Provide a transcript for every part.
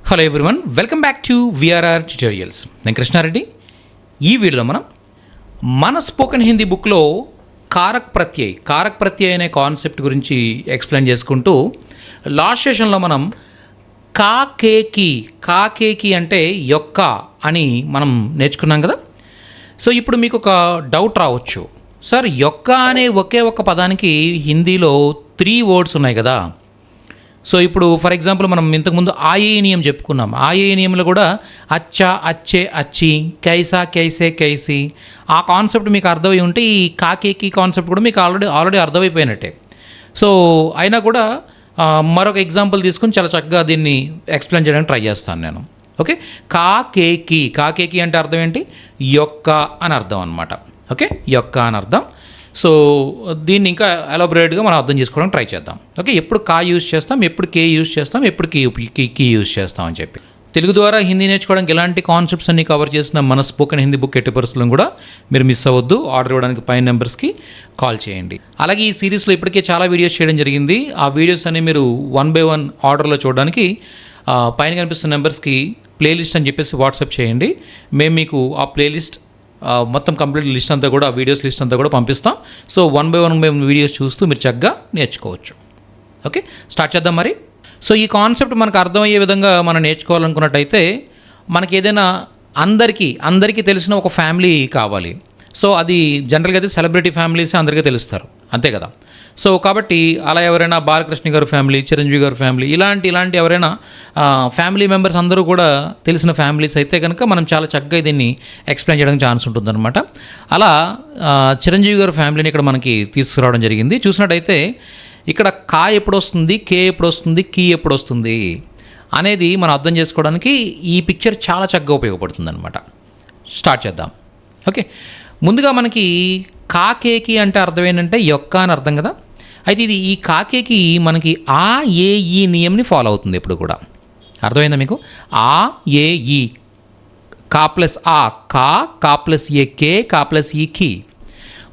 Hello everyone, welcome back to VRR tutorials. నేను కృష్ణారెడ్డి. ఈ వీడియోలో మన స్పోకెన్ హిందీ బుక్లో కారక్ ప్రత్యయ్ అనే కాన్సెప్ట్ గురించి ఎక్స్ప్లెయిన్ చేసుకుంటూ లాస్ట్ సెషన్లో మనం కాకేకి అంటే యొక్క అని మనం నేర్చుకున్నాం కదా. సో ఇప్పుడు మీకు ఒక డౌట్ రావచ్చు, సార్ యొక్క అనే ఒకే ఒక్క పదానికి హిందీలో 3 వర్డ్స్ ఉన్నాయి కదా. సో ఇప్పుడు ఫర్ ఎగ్జాంపుల్ మనం ఇంతకుముందు ఆయేనియం చెప్పుకున్నాం. ఆయేనియంలో కూడా అచ్చా, అచ్చే, అచ్చి, కైసా, కైసే, కైసి ఆ కాన్సెప్ట్ మీకు అర్థమై ఉంటే ఈ కాకేకి కాన్సెప్ట్ కూడా మీకు ఆల్రెడీ అర్థమైపోయినట్టే. సో అయినా కూడా మరొక ఎగ్జాంపుల్ తీసుకుని చాలా చక్కగా దీన్ని ఎక్స్ప్లెయిన్ చేయడానికి ట్రై చేస్తాను నేను. ఓకే, కాకేకి అంటే అర్థం ఏంటి? యొక్క అని అర్థం అనమాట. ఓకే, యొక్క అని అర్థం. సో దీన్ని ఇంకా ఎలాబొరేట్గా మనం అర్థం చేసుకోవడానికి ట్రై చేద్దాం. ఓకే, ఎప్పుడు కా యూజ్ చేస్తాం, ఎప్పుడు కే యూజ్ చేస్తాం, ఎప్పుడు కీ యూజ్ చేస్తాం అని చెప్పి తెలుగు ద్వారా హిందీ నేర్చుకోవడానికి ఎలాంటి కాన్సెప్ట్స్ అన్ని కవర్ చేసిన మన స్పోకెన్ హిందీ బుక్ ఎట్టి పరిస్థితులను కూడా మీరు మిస్ అవ్వద్దు. ఆర్డర్ ఇవ్వడానికి పైన నెంబర్స్కి కాల్ చేయండి. అలాగే ఈ సిరీస్లో ఇప్పటికే చాలా వీడియోస్ చేయడం జరిగింది. ఆ వీడియోస్ అన్ని మీరు 1 by 1 ఆర్డర్లో చూడడానికి పైన కనిపిస్తున్న నెంబర్స్కి ప్లేలిస్ట్ అని చెప్పేసి వాట్సాప్ చేయండి. మేము మీకు ఆ ప్లేలిస్ట్ మొత్తం కంప్లీట్ లిస్ట్ అంతా కూడా, వీడియోస్ లిస్ట్ అంతా కూడా పంపిస్తాం. సో 1 by 1 వీడియోస్ చూస్తూ మీరు చక్కగా నేర్చుకోవచ్చు. ఓకే, స్టార్ట్ చేద్దాం మరి. సో ఈ కాన్సెప్ట్ మనకు అర్థమయ్యే విధంగా మనం నేర్చుకోవాలనుకున్నట్టయితే మనకి ఏదైనా అందరికీ తెలిసిన ఒక ఫ్యామిలీ కావాలి. సో అది జనరల్గా అయితే సెలబ్రిటీ ఫ్యామిలీస్ అందరికీ తెలుస్తారు, అంతే కదా. సో కాబట్టి అలా ఎవరైనా బాలకృష్ణ గారి ఫ్యామిలీ, చిరంజీవి గారి ఫ్యామిలీ, ఇలాంటి ఎవరైనా ఫ్యామిలీ మెంబర్స్ అందరూ కూడా తెలిసిన ఫ్యామిలీస్ అయితే కనుక మనం చాలా చక్కగా దీన్ని ఎక్స్ప్లెయిన్ చేయడానికి ఛాన్స్ ఉంటుందన్నమాట. అలా చిరంజీవి గారి ఫ్యామిలీని ఇక్కడ మనకి తీసుకురావడం జరిగింది. చూసినట్టయితే ఇక్కడ కా ఎప్పుడు వస్తుంది, కే ఎప్పుడు వస్తుంది, కీ ఎప్పుడు వస్తుంది అనేది మనం అర్థం చేసుకోవడానికి ఈ పిక్చర్ చాలా చక్కగా ఉపయోగపడుతుంది అనమాట. స్టార్ట్ చేద్దాం. ఓకే, ముందుగా మనకి కాకేకి అంటే అర్థం ఏంటంటే యొక్క అని అర్థం కదా. అయితే ఈ కాకేకి మనకి ఆ ఏ ఈ నియమ్ని ఫాలో అవుతుంది ఎప్పుడు కూడా. అర్థమైందా మీకు? ఆ ఏ ఈ, కా ప్లస్ ఆ కా ప్లస్ ఏ కే, కా ప్లస్ ఈ కీ.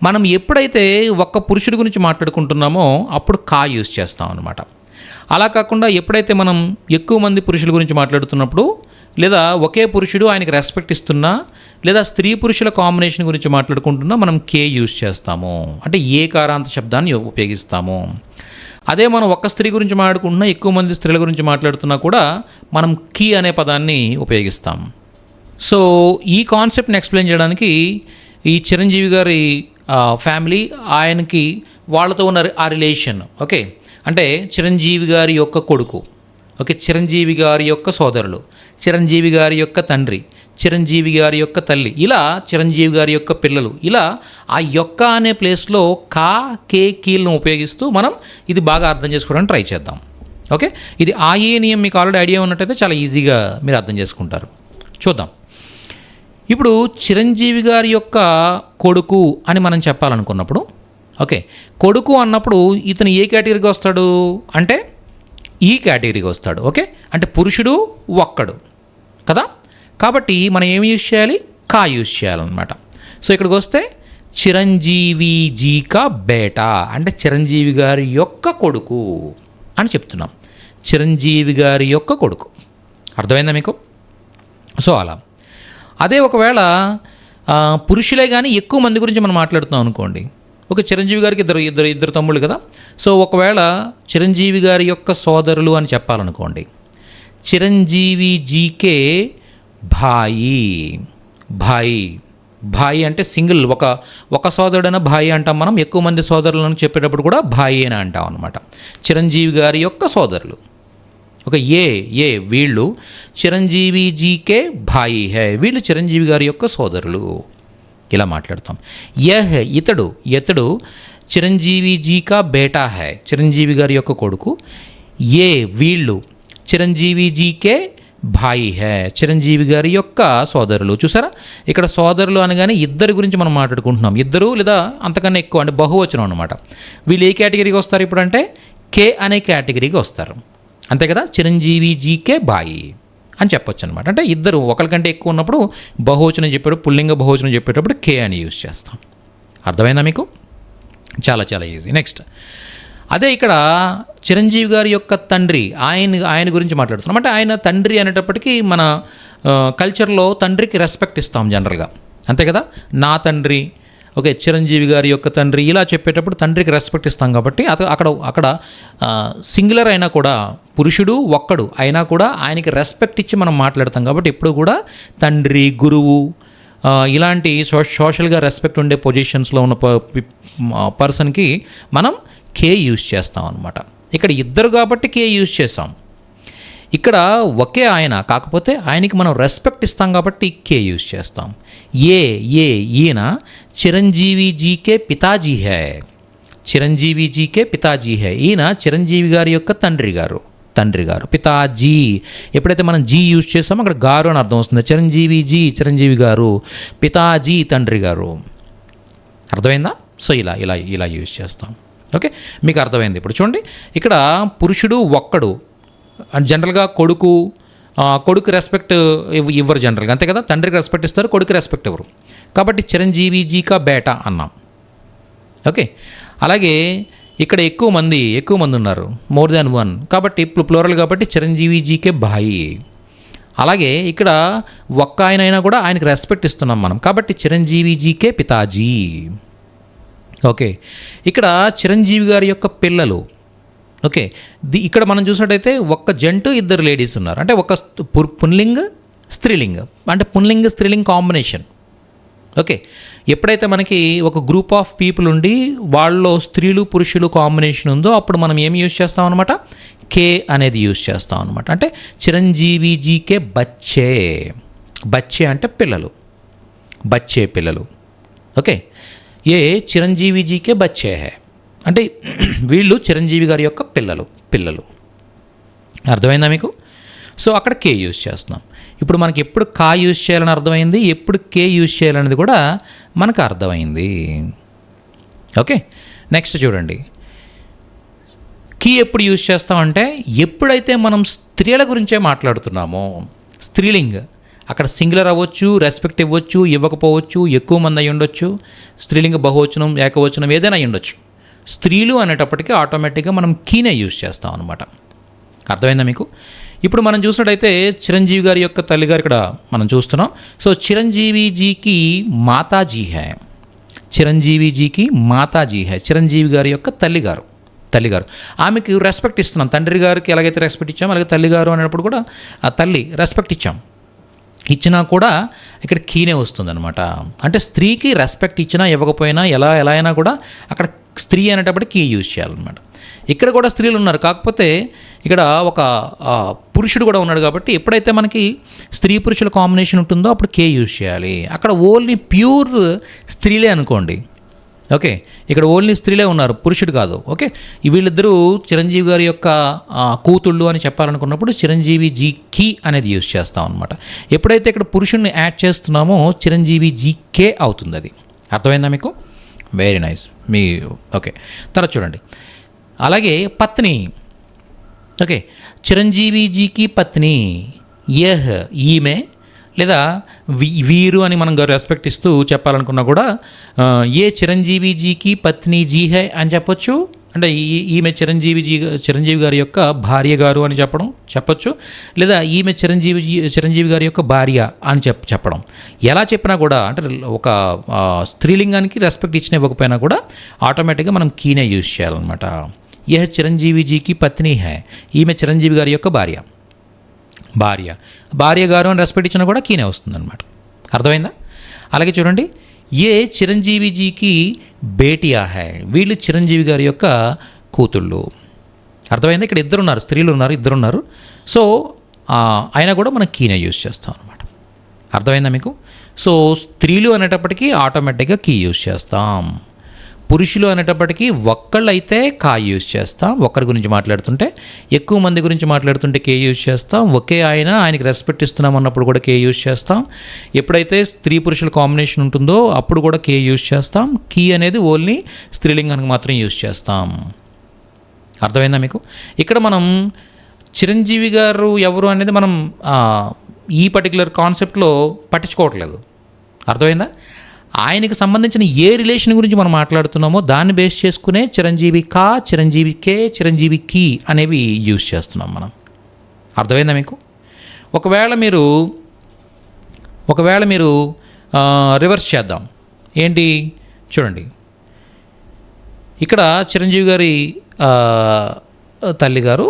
మనం ఎప్పుడైతే ఒక్క పురుషుడి గురించి మాట్లాడుకుంటున్నామో అప్పుడు కా యూజ్ చేస్తాం అనమాట. అలా కాకుండా ఎప్పుడైతే మనం ఎక్కువ మంది పురుషుల గురించి మాట్లాడుతున్నప్పుడు, లేదా ఒకే పురుషుడు ఆయనకి రెస్పెక్ట్ ఇస్తున్నా, లేదా స్త్రీ పురుషుల కాంబినేషన్ గురించి మాట్లాడుకుంటున్నా మనం కే యూజ్ చేస్తాము. అంటే ఏకారాంత శబ్దాన్ని ఉపయోగిస్తాము. అదే మనం ఒక్క స్త్రీ గురించి మాట్లాడుకుంటున్నా, ఎక్కువ మంది స్త్రీల గురించి మాట్లాడుతున్నా కూడా మనం కీ అనే పదాన్ని ఉపయోగిస్తాం. సో ఈ కాన్సెప్ట్ని ఎక్స్ప్లెయిన్ చేయడానికి ఈ చిరంజీవి గారి ఫ్యామిలీ, ఆయనకి వాళ్ళతో ఉన్న ఆ రిలేషన్. ఓకే, అంటే చిరంజీవి గారి యొక్క కొడుకు, ఓకే, చిరంజీవి గారి యొక్క సోదరులు, చిరంజీవి గారి యొక్క తండ్రి, చిరంజీవి గారి యొక్క తల్లి, ఇలా చిరంజీవి గారి యొక్క పిల్లలు, ఇలా ఆ యొక్క అనే ప్లేస్లో కా కే కీలను ఉపయోగిస్తూ మనం ఇది బాగా అర్థం చేసుకోవడానికి ట్రై చేద్దాం. ఓకే, ఇది ఆయేనియం మీకు ఆల్రెడీ ఐడియా ఉన్నట్టయితే చాలా ఈజీగా మీరు అర్థం చేసుకుంటారు. చూద్దాం. ఇప్పుడు చిరంజీవి గారి యొక్క కొడుకు అని మనం చెప్పాలనుకున్నప్పుడు, ఓకే, కొడుకు అన్నప్పుడు ఇతను ఏ కేటగిరీకి వస్తాడు అంటే ఈ కేటగిరీకి వస్తాడు. ఓకే, అంటే పురుషుడు ఒక్కడు కదా. కాబట్టి మనం ఏమి యూజ్ చేయాలి? కా యూజ్ చేయాలన్నమాట. సో ఇక్కడికి వస్తే చిరంజీవి జీ కా బేటా అంటే చిరంజీవి గారి యొక్క కొడుకు అని చెప్తున్నాం. చిరంజీవి గారి యొక్క కొడుకు. అర్థమైందా మీకు? సో అలా. అదే ఒకవేళ పురుషులే కానీ ఎక్కువ మంది గురించి మనం మాట్లాడుతున్నాం అనుకోండి. ఒక చిరంజీవి గారికి ఇద్దరు తమ్ముళ్ళు కదా. సో ఒకవేళ చిరంజీవి గారి యొక్క సోదరులు అని చెప్పాలనుకోండి, చిరంజీవి జీకే భాయి అంటే సింగిల్ ఒక సోదరుడైన భాయి అంటాం మనం. ఎక్కువ మంది సోదరులను చెప్పేటప్పుడు కూడా భాయి అని అంటాం అనమాట. చిరంజీవి గారి యొక్క సోదరులు. ఒక ఏ వీళ్ళు చిరంజీవి జీకే భాయి హై, వీళ్ళు చిరంజీవి గారి యొక్క సోదరులు, ఇలా మాట్లాడతాం. యహ్ ఇతడు చిరంజీవి జీ కా బేటా హై, చిరంజీవి గారి యొక్క కొడుకు. ఏ వీళ్ళు చిరంజీవి జీకే భాయి హై, చిరంజీవి గారి యొక్క సోదరులు. చూసారా, ఇక్కడ సోదరులు అనగానే ఇద్దరి గురించి మనం మాట్లాడుకుంటున్నాం. ఇద్దరు లేదా అంతకన్నా ఎక్కువ అంటే బహువచనం అనమాట. వీళ్ళు ఏ కేటగిరీకి వస్తారు ఇప్పుడు అంటే కే అనే కేటగిరీకి వస్తారు, అంతే కదా. చిరంజీవి జీకే భాయి అని చెప్పొచ్చు అనమాట. అంటే ఇద్దరు ఒకరికంటే ఎక్కువ ఉన్నప్పుడు బహువచనం చెప్పేటప్పుడు, పుల్లింగ బహువచనం చెప్పేటప్పుడు కే అని యూజ్ చేస్తాం. అర్థమైందా మీకు? చాలా ఈజీ. నెక్స్ట్, అదే ఇక్కడ చిరంజీవి గారి యొక్క తండ్రి ఆయన గురించి మాట్లాడుతున్నాం. అంటే ఆయన తండ్రి అనేటప్పటికీ మన కల్చర్లో తండ్రికి రెస్పెక్ట్ ఇస్తాం జనరల్గా, అంతే కదా. నా తండ్రి, ఓకే, చిరంజీవి గారి యొక్క తండ్రి, ఇలా చెప్పేటప్పుడు తండ్రికి రెస్పెక్ట్ ఇస్తాం కాబట్టి అక్కడ సింగులర్ అయినా కూడా పురుషుడు ఒక్కడు అయినా కూడా ఆయనకి రెస్పెక్ట్ ఇచ్చి మనం మాట్లాడతాం. కాబట్టి ఎప్పుడు కూడా తండ్రి, గురువు ఇలాంటి సోషల్గా రెస్పెక్ట్ ఉండే పొజిషన్స్లో ఉన్న పర్సన్కి మనం కే యూజ్ చేస్తాం అనమాట. ఇక్కడ ఇద్దరు కాబట్టి కే యూజ్ చేస్తాం. ఇక్కడ ఒకే ఆయన కాకపోతే ఆయనకి మనం రెస్పెక్ట్ ఇస్తాం కాబట్టి కే యూజ్ చేస్తాం. ఈయన చిరంజీవి జీకే పితాజీ హై, చిరంజీవి జీకే పితాజీ హై. ఈయన చిరంజీవి గారి యొక్క తండ్రి గారు పితాజీ. ఎప్పుడైతే మనం జీ యూజ్ చేస్తామో అక్కడ గారు అని అర్థం వస్తుంది. చిరంజీవి గారు, పితాజీ తండ్రి గారు. అర్థమైందా? సో ఇలా యూజ్ చేస్తాం. ఓకే, మీకు అర్థమైంది. ఇప్పుడు చూడండి, ఇక్కడ పురుషుడు ఒక్కడు, జనరల్గా కొడుకు రెస్పెక్ట్ ఇవ్వరు జనరల్గా, అంతే కదా. తండ్రికి రెస్పెక్ట్ ఇస్తారు, కొడుకు రెస్పెక్ట్ ఇవ్వరు. కాబట్టి చిరంజీవి జీకా బేటా అన్నాం. ఓకే, అలాగే ఇక్కడ ఎక్కువ మంది ఉన్నారు, మోర్ దాన్ వన్, కాబట్టి ఇప్పుడు ప్లూరల్ కాబట్టి చిరంజీవి జీకే భాయి. అలాగే ఇక్కడ ఒక్క ఆయన అయినా కూడా ఆయనకి రెస్పెక్ట్ ఇస్తున్నాం మనం, కాబట్టి చిరంజీవి జీకే పితాజీ. ఓకే, ఇక్కడ చిరంజీవి గారి యొక్క పిల్లలు. ఓకే, ఇక్కడ మనం చూసినట్టయితే ఒక్క జంటు, ఇద్దరు లేడీస్ ఉన్నారు. అంటే ఒక పుంలింగ్ స్త్రీలింగ్, అంటే పుంలింగ్ స్త్రీలింగ్ కాంబినేషన్. ఓకే, ఎప్పుడైతే మనకి ఒక గ్రూప్ ఆఫ్ పీపుల్ ఉండి వాళ్ళలో స్త్రీలు పురుషులు కాంబినేషన్ ఉందో అప్పుడు మనం ఏం యూజ్ చేస్తాం అనమాట, కే అనేది యూజ్ చేస్తాం అనమాట. అంటే చిరంజీవి జీకే బచ్చే అంటే పిల్లలు, పిల్లలు. ఓకే, చిరంజీవి జీకే బచ్చే హై అంటే వీళ్ళు చిరంజీవి గారి యొక్క పిల్లలు. అర్థమైందా మీకు? సో అక్కడ కే యూజ్ చేస్తున్నాం. ఇప్పుడు మనకి ఎప్పుడు కా యూజ్ చేయాలని అర్థమైంది, ఎప్పుడు కే యూజ్ చేయాలనేది కూడా మనకు అర్థమైంది. ఓకే, నెక్స్ట్ చూడండి, కీ ఎప్పుడు యూజ్ చేస్తామంటే ఎప్పుడైతే మనం స్త్రీల గురించే మాట్లాడుతున్నామో, స్త్రీలింగ్ అక్కడ సింగులర్ అవ్వచ్చు, రెస్పెక్ట్ ఇవ్వచ్చు, ఇవ్వకపోవచ్చు, ఎక్కువ మంది అయి ఉండొచ్చు, స్త్రీలింగ బహువచనం, ఏకవచనం ఏదైనా అయి ఉండొచ్చు. స్త్రీలు అనేటప్పటికీ ఆటోమేటిక్గా మనం కీనే యూజ్ చేస్తాం అనమాట. అర్థమైందా మీకు? ఇప్పుడు మనం చూసినట్టయితే చిరంజీవి గారి యొక్క తల్లిగారు ఇక్కడ మనం చూస్తున్నాం. సో చిరంజీవి జీకి మాతాజీ హై, చిరంజీవి గారి యొక్క తల్లిగారు. ఆమెకి రెస్పెక్ట్ ఇస్తున్నాం. తండ్రి గారికి ఎలాగైతే రెస్పెక్ట్ ఇచ్చామో అలాగే తల్లిగారు అనేటప్పుడు కూడా ఆ తల్లి రెస్పెక్ట్ ఇచ్చినా కూడా ఇక్కడ కీనే వస్తుందన్నమాట. అంటే స్త్రీకి రెస్పెక్ట్ ఇచ్చినా ఇవ్వకపోయినా ఎలా అయినా కూడా అక్కడ స్త్రీ అనేటప్పుడు కీ యూజ్ చేయాలన్నమాట. ఇక్కడ కూడా స్త్రీలు ఉన్నారు, కాకపోతే ఇక్కడ ఒక పురుషుడు కూడా ఉన్నాడు. కాబట్టి ఎప్పుడైతే మనకి స్త్రీ పురుషుల కాంబినేషన్ ఉంటుందో అప్పుడు కే యూజ్ చేయాలి. అక్కడ ఓన్లీ ప్యూర్ స్త్రీలే అనుకోండి. ఓకే, ఇక్కడ ఓన్లీ స్త్రీలే ఉన్నారు, పురుషుడు కాదు. ఓకే, వీళ్ళిద్దరూ చిరంజీవి గారి యొక్క కూతుళ్ళు అని చెప్పాలనుకున్నప్పుడు చిరంజీవి జీ కీ అనేది యూజ్ చేస్తాం అనమాట. ఎప్పుడైతే ఇక్కడ పురుషుడిని యాడ్ చేస్తున్నామో చిరంజీవి జీ కే అవుతుంది. అది అర్థమైందా మీకు? Very nice. ఓకే, తర్వాత చూడండి, అలాగే పత్ని. ఓకే, చిరంజీవి జీకి పత్ని ఈమె లేదా వీరు అని మనం రెస్పెక్ట్ ఇస్తూ చెప్పాలనుకున్నా కూడా చిరంజీవి జీకి పత్ని జీ హై అని చెప్పొచ్చు. అంటే ఈమె చిరంజీవి గారి యొక్క భార్య గారు అని చెప్పొచ్చు. లేదా ఈమె చిరంజీవి గారి యొక్క భార్య అని చెప్పడం. ఎలా చెప్పినా కూడా అంటే ఒక స్త్రీలింగానికి రెస్పెక్ట్ ఇవ్వకపోయినా కూడా ఆటోమేటిక్గా మనం కీనే యూజ్ చేయాలన్నమాట. చిరంజీవి జీకి పత్ని హై, ఈమె చిరంజీవి గారి యొక్క భార్య గారు అని రెస్పెక్ట్ ఇచ్చినా కూడా కీనే వస్తుందన్నమాట. అర్థమైందా? అలాగే చూడండి, చిరంజీవి జీకి బేటియా హై, వీళ్ళు చిరంజీవి గారి యొక్క కూతుళ్ళు. అర్థమైందా? ఇక్కడ స్త్రీలు ఉన్నారు, ఇద్దరు ఉన్నారు. సో అయినా కూడా మనం కీనే యూజ్ చేస్తాం అనమాట. అర్థమైందా మీకు? సో స్త్రీలు అనేటప్పటికీ ఆటోమేటిక్గా కీ యూజ్ చేస్తాం. పురుషులు అనేటప్పటికీ ఒక్కళ్ళు అయితే కా యూజ్ చేస్తాం, ఒక్కరి గురించి మాట్లాడుతుంటే. ఎక్కువ మంది గురించి మాట్లాడుతుంటే కే యూజ్ చేస్తాం. ఒకే ఆయనకి రెస్పెక్ట్ ఇస్తున్నాం అన్నప్పుడు కూడా కే యూజ్ చేస్తాం. ఎప్పుడైతే స్త్రీ పురుషుల కాంబినేషన్ ఉంటుందో అప్పుడు కూడా కే యూజ్ చేస్తాం. కీ అనేది ఓన్లీ స్త్రీలింగానికి మాత్రం యూజ్ చేస్తాం. అర్థమైందా మీకు? ఇక్కడ మనం చిరంజీవి గారు ఎవరు అనేది మనం ఈ పర్టికులర్ కాన్సెప్ట్లో పట్టించుకోవట్లేదు. అర్థమైందా? ఆయనకి సంబంధించిన ఏ రిలేషన్ గురించి మనం మాట్లాడుతున్నామో దాన్ని బేస్ చేసుకునే చిరంజీవి కా, చిరంజీవి కే, చిరంజీవి కీ అనేవి యూజ్ చేస్తున్నాం మనం. అర్థమైందా మీకు? ఒకవేళ మీరు రివర్స్ చేద్దాం. ఏంటి చూడండి, ఇక్కడ చిరంజీవి గారి తల్లిగారు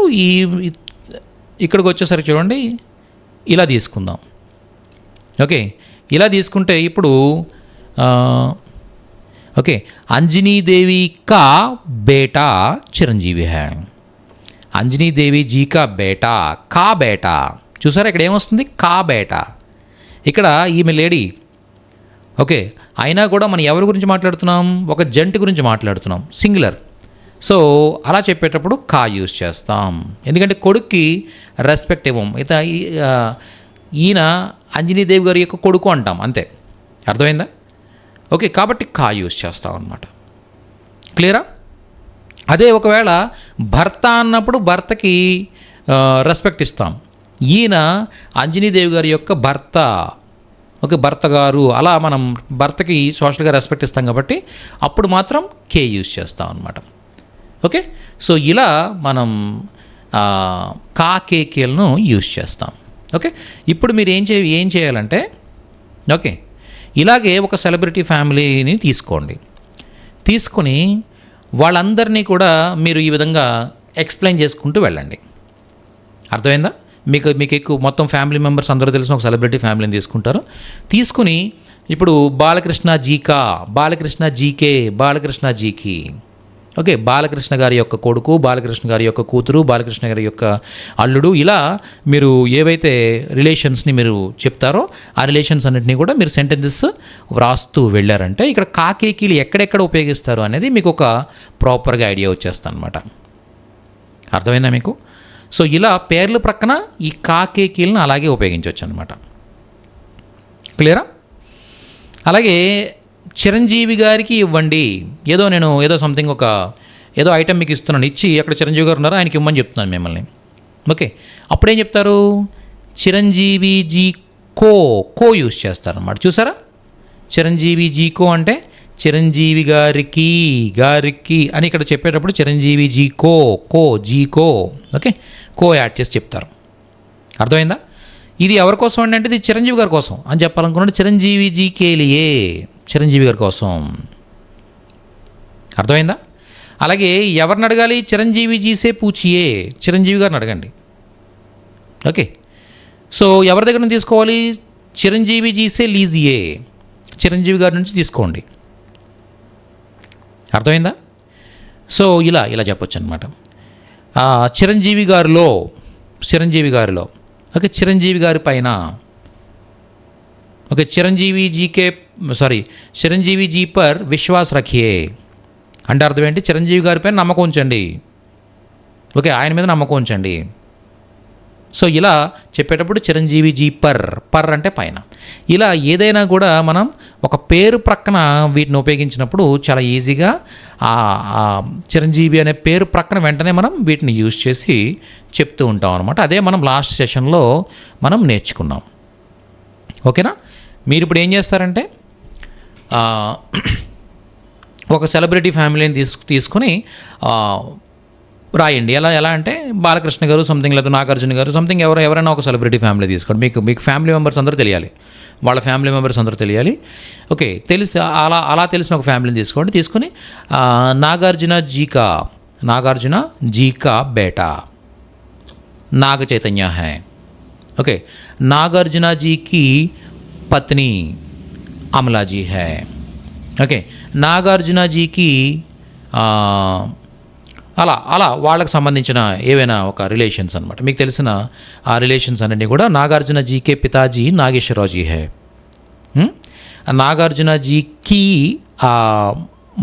ఇక్కడికి వచ్చేసరికి చూడండి ఇలా తీసుకుందాం. ఓకే, ఇలా తీసుకుంటే ఇప్పుడు ఓకే, అంజనీ దేవి కా బేటా చిరంజీవి హై, అంజనీ దేవి జీ కా బేటా కా బేటా. చూసారా ఇక్కడ ఏమొస్తుంది? కా బేటా. ఇక్కడ ఈమె లేడీ. ఓకే, అయినా కూడా మనం ఎవరి గురించి మాట్లాడుతున్నాం? ఒక జంట గురించి మాట్లాడుతున్నాం, సింగులర్. సో అలా చెప్పేటప్పుడు కా యూజ్ చేస్తాం, ఎందుకంటే కొడుక్కి రెస్పెక్ట్ ఇవ్వం. ఈయన అంజనీదేవి గారి యొక్క కొడుకు అంటాం, అంతే. అర్థమైందా? ఓకే, కాబట్టి కా యూజ్ చేస్తాం అన్నమాట. క్లియరా? అదే ఒకవేళ భర్త అన్నప్పుడు భర్తకి రెస్పెక్ట్ ఇస్తాం. ఈయన అంజనీదేవి గారి యొక్క భర్త, ఓకే, భర్త గారు, అలా మనం భర్తకి సోషల్గా రెస్పెక్ట్ ఇస్తాం కాబట్టి అప్పుడు మాత్రం కే యూజ్ చేస్తాం అన్నమాట. ఓకే, సో ఇలా మనం కా కే కేలను యూజ్ చేస్తాం. ఓకే, ఇప్పుడు మీరు ఏం చేయాలంటే, ఓకే, ఇలాగే ఒక సెలబ్రిటీ ఫ్యామిలీని తీసుకొని వాళ్ళందరినీ కూడా మీరు ఈ విధంగా ఎక్స్ప్లెయిన్ చేసుకుంటూ వెళ్ళండి. అర్థమైందా? మీకు ఎక్కువ మొత్తం ఫ్యామిలీ మెంబర్స్ అందరూ తెలిసిన ఒక సెలబ్రిటీ ఫ్యామిలీని తీసుకుని ఇప్పుడు బాలకృష్ణ జీకా, బాలకృష్ణ జీకే, బాలకృష్ణ జీకి, ఓకే, బాలకృష్ణ గారి యొక్క కొడుకు, బాలకృష్ణ గారి యొక్క కూతురు, బాలకృష్ణ గారి యొక్క అల్లుడు, ఇలా మీరు ఏవైతే రిలేషన్స్ని మీరు చెప్తారో ఆ రిలేషన్స్ అన్నింటినీ కూడా మీరు సెంటెన్సెస్ వ్రాస్తూ వెళ్ళారంటే ఇక్కడ కాకేకీలు ఎక్కడెక్కడ ఉపయోగిస్తారు అనేది మీకు ఒక ప్రాపర్గా ఐడియా వచ్చేస్తుంది అనమాట. అర్థమైందా మీకు? సో ఇలా పేర్ల ప్రక్కన ఈ కాకేకీలను అలాగే ఉపయోగించవచ్చు అనమాట. క్లియరా? అలాగే చిరంజీవి గారికి ఇవ్వండి, ఏదో సంథింగ్ ఏదో ఐటెం మీకు ఇస్తున్నాను, ఇచ్చి అక్కడ చిరంజీవి గారు ఉన్నారు ఆయనకి ఇవ్వమని చెప్తున్నాను మిమ్మల్ని. ఓకే, అప్పుడేం చెప్తారు? చిరంజీవి జీ కో యూజ్ చేస్తారు అన్నమాట. చూసారా? చిరంజీవి జీ కో అంటే చిరంజీవి గారికి అని ఇక్కడ చెప్పేటప్పుడు చిరంజీవి జీ కో, ఓకే, కో యాడ్ చేసి చెప్తారు. అర్థమైందా? ఇది ఎవరి కోసం అంటే ఇది చిరంజీవి గారి కోసం అని చెప్పాలనుకున్నాడు. చిరంజీవి జీ కేలియే, చిరంజీవి గారి కోసం. అర్థమైందా? అలాగే ఎవరిని అడగాలి? చిరంజీవి జీసే పూచియే, చిరంజీవి గారిని అడగండి. ఓకే, సో ఎవరి దగ్గర నుంచి తీసుకోవాలి? చిరంజీవి జీసే లీజియే, చిరంజీవి గారి నుంచి తీసుకోండి. అర్థమైందా? సో ఇలా చెప్పొచ్చు అనమాట. చిరంజీవి గారిలో, ఓకే, చిరంజీవి గారి పైన, ఓకే, చిరంజీవి జీ పర్ విశ్వాస్ రఖియే అంటే అర్థం ఏంటి? చిరంజీవి గారి పైన నమ్మకం ఉంచండి, ఓకే, ఆయన మీద నమ్మకం ఉంచండి. సో ఇలా చెప్పేటప్పుడు చిరంజీవి జీ పర్ అంటే పైన. ఇలా ఏదైనా కూడా మనం ఒక పేరు ప్రక్కన వీటిని ఉపయోగించినప్పుడు చాలా ఈజీగా చిరంజీవి అనే పేరు ప్రక్కన వెంటనే మనం వీటిని యూజ్ చేసి చెప్తూ ఉంటాం అనమాట. అదే మనం లాస్ట్ సెషన్లో మనం నేర్చుకున్నాం. ఓకేనా? మీరు ఇప్పుడు ఏం చేస్తారంటే ఒక సెలబ్రిటీ ఫ్యామిలీని తీసుకొని రాయండి. ఎలా అంటే బాలకృష్ణ గారు సంథింగ్, లేదా నాగార్జున గారు సంథింగ్, ఎవరైనా ఒక సెలబ్రిటీ ఫ్యామిలీ తీసుకోండి. మీకు ఫ్యామిలీ మెంబర్స్ అందరూ తెలియాలి, వాళ్ళ ఫ్యామిలీ మెంబర్స్ అందరూ తెలియాలి. ఓకే, అలా తెలిసిన ఒక ఫ్యామిలీని తీసుకొని నాగార్జున జీకా బేటా నాగ చైతన్య హై, ఓకే, నాగార్జున జీకి పత్ని అమలాజీ హై, ఓకే, నాగార్జున జీకి అలా వాళ్ళకి సంబంధించిన ఏవైనా ఒక రిలేషన్స్ అనమాట. మీకు తెలిసిన ఆ రిలేషన్స్ అన్నీ కూడా నాగార్జున జీకే పితాజీ నాగేశ్వరరావు జీ హై, నాగార్జున జీకి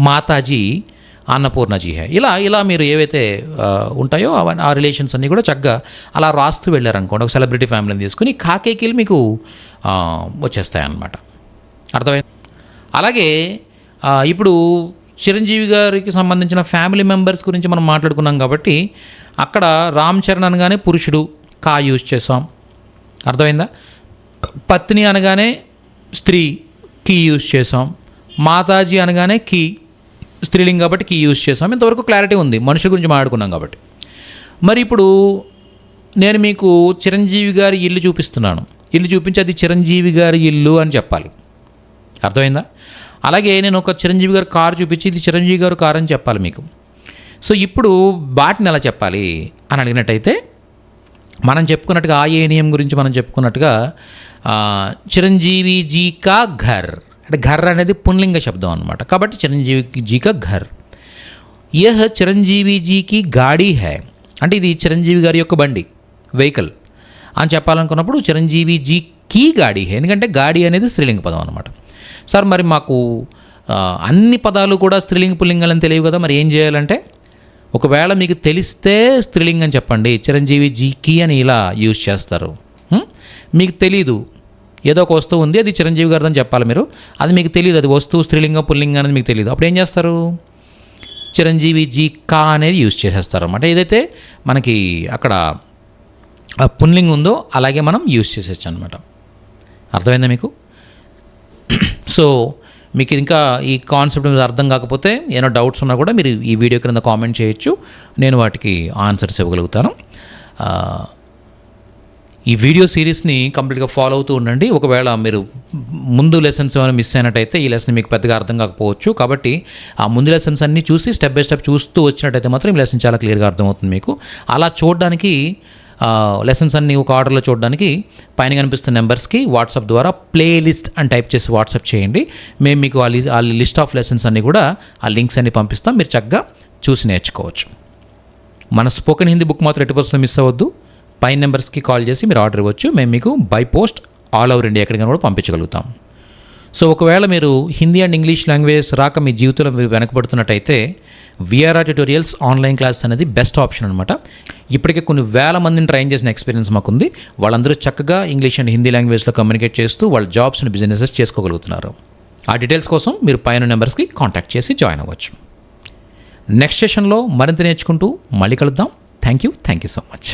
మాతాజీ అన్నపూర్ణ జీ హై. ఇలా మీరు ఏవైతే ఉంటాయో ఆ రిలేషన్స్ అన్నీ కూడా చక్కగా అలా రాస్తూ వెళ్ళారనుకోండి ఒక సెలబ్రిటీ ఫ్యామిలీని తీసుకుని కాకేకీలు మీకు వచ్చేస్తాయన్నమాట. అర్థమైంది? అలాగే ఇప్పుడు చిరంజీవి గారికి సంబంధించిన ఫ్యామిలీ మెంబర్స్ గురించి మనం మాట్లాడుకున్నాం కాబట్టి అక్కడ రామ్ చరణ్ అనగానే పురుషుడు కా యూజ్ చేసాం. అర్థమైందా? పత్ని అనగానే స్త్రీ కీ యూజ్ చేసాం. మాతాజీ అనగానే కీ, స్త్రీలింగం కాబట్టి కీ యూజ్ చేసాం. ఇంతవరకు క్లారిటీ ఉంది, మనుషుల గురించి మాట్లాడుకున్నాం కాబట్టి. మరి ఇప్పుడు నేను మీకు చిరంజీవి గారి ఇల్లు చూపిస్తున్నాను. ఇల్లు చూపించి అది చిరంజీవి గారి ఇల్లు అని చెప్పాలి. అర్థమైందా? అలాగే నేను ఒక చిరంజీవి గారి కారు చూపించి ఇది చిరంజీవి గారి కారు అని చెప్పాలి మీకు. సో ఇప్పుడు వాటిని ఎలా చెప్పాలి అని అడిగినట్టయితే, మనం చెప్పుకున్నట్టుగా నియమం గురించి మనం చెప్పుకున్నట్టుగా చిరంజీవి జీ కా ఘర్ అంటే ఘర్ అనేది పుంలింగ శబ్దం అనమాట. కాబట్టి చిరంజీవి జీ కా ఘర్. యహ్ చిరంజీవి జీకి గాడీ హై అంటే ఇది చిరంజీవి గారి యొక్క బండి, వెహికల్ అని చెప్పాలనుకున్నప్పుడు చిరంజీవి జీ కీ గాడీ హై, ఎందుకంటే గాడి అనేది స్త్రీలింగ పదం అనమాట. సార్ మరి మాకు అన్ని పదాలు కూడా స్త్రీలింగ పుల్లింగాలని తెలియవు కదా, మరి ఏం చేయాలంటే, ఒకవేళ మీకు తెలిస్తే స్త్రీలింగం చెప్పండి, చిరంజీవి జీకి అని ఇలా యూజ్ చేస్తారు. మీకు తెలీదు, ఏదో ఒక వస్తువు ఉంది అది చిరంజీవి గారిదని చెప్పాలి మీరు, అది మీకు తెలియదు, అది వస్తువు స్త్రీలింగం పుల్లింగం అనేది మీకు తెలియదు, అప్పుడు ఏం చేస్తారు, చిరంజీవి జీ కా అనేది యూజ్ చేసేస్తారు అన్నమాట. ఏదైతే మనకి అక్కడ పుల్లింగం ఉందో అలాగే మనం యూజ్ చేసేచ్చు అనమాట. అర్థమైందా మీకు? సో మీకు ఇంకా ఈ కాన్సెప్ట్ మీద అర్థం కాకపోతే ఏమైనా డౌట్స్ ఉన్నా కూడా మీరు ఈ వీడియో క్రింద కామెంట్ చేయొచ్చు, నేను వాటికి ఆన్సర్స్ ఇవ్వగలుగుతాను. ఈ వీడియో సిరీస్ని కంప్లీట్గా ఫాలో అవుతూ ఉండండి. ఒకవేళ మీరు ముందు లెసన్స్ ఏమైనా మిస్ అయినట్టయితే ఈ లెసన్ మీకు పెద్దగా అర్థం కాకపోవచ్చు, కాబట్టి ఆ ముందు లెసన్స్ అన్నీ చూసి స్టెప్ బై స్టెప్ చూస్తూ వచ్చినట్టయితే మాత్రం ఈ లెసన్ చాలా క్లియర్గా అర్థమవుతుంది మీకు. అలా చూడడానికి లెసన్స్ అన్నీ ఒక ఆర్డర్లో చూడడానికి పైన కనిపిస్తున్న నెంబర్స్కి వాట్సాప్ ద్వారా ప్లేలిస్ట్ అని టైప్ చేసి వాట్సాప్ చేయండి. మేము మీకు ఆ లిస్ట్ ఆఫ్ లెసన్స్ అన్నీ కూడా ఆ లింక్స్ అన్నీ పంపిస్తాం, మీరు చక్కగా చూసి నేర్చుకోవచ్చు. మన స్పోకెన్ హిందీ బుక్ మాత్రం 80% మిస్ అవ్వద్దు. పైన నెంబర్స్కి కాల్ చేసి మీరు ఆర్డర్ ఇవ్వచ్చు, మేము మీకు by post all over India ఎక్కడికైనా కూడా పంపించగలుగుతాం. సో ఒకవేళ మీరు హిందీ అండ్ ఇంగ్లీష్ లాంగ్వేజెస్ రాక మీ జీవితంలో మీరు వెనకబడుతున్నట్టయితే విఆర్ఆర్ ట్యూటోరియల్స్ ఆన్లైన్ క్లాస్ అనేది బెస్ట్ ఆప్షన్ అనమాట. ఇప్పటికే కొన్ని వేల మందిని ట్రైన్ చేసిన ఎక్స్పీరియన్స్ మాకుంది. వాళ్ళందరూ చక్కగా ఇంగ్లీష్ అండ్ హిందీ లాంగ్వేజ్లో కమ్యూనికేట్ చేస్తూ వాళ్ళ జాబ్స్ అండ్ బిజినెసెస్ చేసుకోగలుగుతున్నారు. ఆ డీటెయిల్స్ కోసం మీరు పైన నెంబర్స్కి కాంటాక్ట్ చేసి జాయిన్ అవ్వచ్చు. నెక్స్ట్ సెషన్లో మరింత నేర్చుకుంటూ మళ్ళీ కలుద్దాం. Thank you so much.